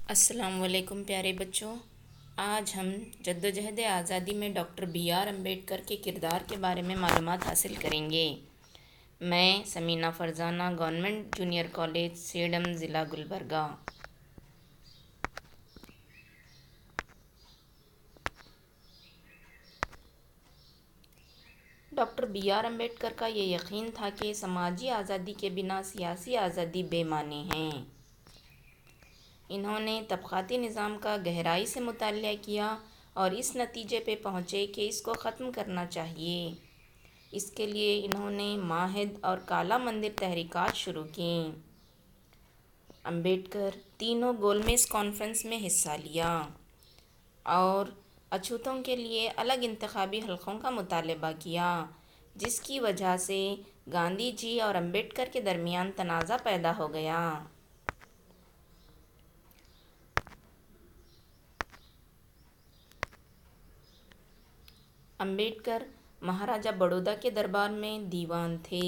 السلام علیکم پیارے بچوں، آج ہم جدوجہد آزادی میں ڈاکٹر بی آر امبیڈکر کے کردار کے بارے میں معلومات حاصل کریں گے۔ میں Samina Farzana, government junior college Sedam, ضلع Gulbarga. Doctor B R Ambedkar کا یہ یقین تھا کہ سماجی آزادی کے بنا سیاسی آزادی بے معنی ہے۔ انہوں نے طبقاتی نظام کا گہرائی سے مطالعہ کیا اور اس نتیجے پہ پہنچے کہ اس کو ختم کرنا چاہیے۔ اس کے لیے انہوں نے ماہد اور کالا مندر تحریکات شروع کیں۔ امبیڈکر تینوں گول میز کانفرنس میں حصہ لیا اور اچھوتوں کے لیے الگ انتخابی حلقوں کا مطالبہ کیا، جس کی وجہ سے گاندھی جی اور امبیڈکر کے درمیان تنازع پیدا ہو گیا۔ امبیڈکر مہاراجہ بڑودہ کے دربار میں دیوان تھے،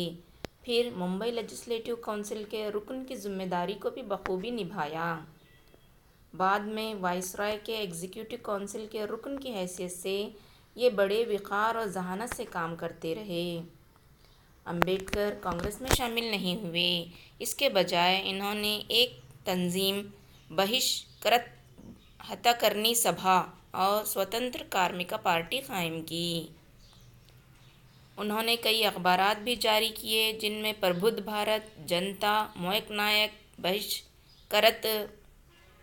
پھر ممبئی لیجسلیٹو کونسل کے رکن کی ذمہ داری کو بھی بخوبی نبھایا۔ بعد میں وائسرائے کے ایگزیکٹو کونسل کے رکن کی حیثیت سے یہ بڑے وقار اور ذہانت سے کام کرتے رہے۔ امبیڈکر کانگریس میں شامل نہیں ہوئے، اس کے بجائے انہوں نے ایک تنظیم بہشکرت ہتکرنی سبھا اور سوتنتر کارمکا پارٹی قائم کی۔ انہوں نے کئی اخبارات بھی جاری کیے، جن میں پربدھ بھارت، جنتا، مویک نائک، بہشکرت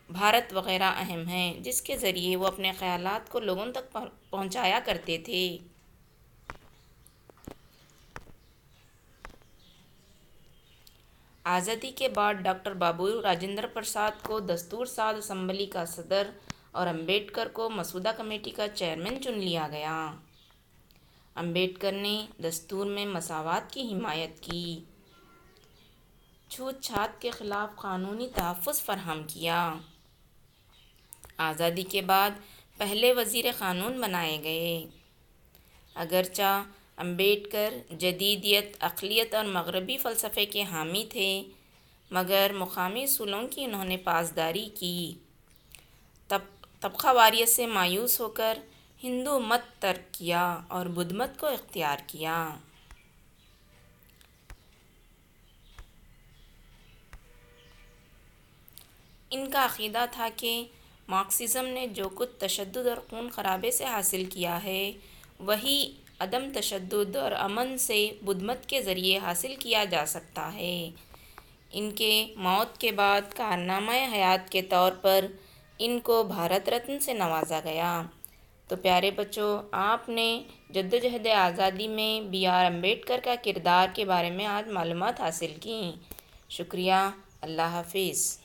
بھارت وغیرہ اہم ہیں، جس کے ذریعے وہ اپنے خیالات کو لوگوں تک پہنچایا کرتے تھے۔ آزادی کے بعد ڈاکٹر بابو راجندر پرساد کو دستور ساز اسمبلی کا صدر اور امبیڈکر کو مسودہ کمیٹی کا چیئرمین چن لیا گیا۔ امبیڈکر نے دستور میں مساوات کی حمایت کی، چھوت چھات کے خلاف قانونی تحفظ فراہم کیا۔ آزادی کے بعد پہلے وزیر قانون بنائے گئے۔ اگرچہ امبیڈکر جدیدیت، اقلیت اور مغربی فلسفے کے حامی تھے، مگر مقامی اصولوں کی انہوں نے پاسداری کی۔ طبقہ واریت سے مایوس ہو کر ہندو مت ترک کیا اور بدھ مت کو اختیار کیا۔ ان کا عقیدہ تھا کہ مارکسزم نے جو کچھ تشدد اور خون خرابے سے حاصل کیا ہے، وہی عدم تشدد اور امن سے بدھ مت کے ذریعے حاصل کیا جا سکتا ہے۔ ان کے موت کے بعد کارنامہ حیات کے طور پر ان کو بھارت رتن سے نوازا گیا۔ تو پیارے بچوں، آپ نے جدوجہد آزادی میں بی آر امبیڈکر کا کردار کے بارے میں آج معلومات حاصل کیں۔ شکریہ، اللہ حافظ۔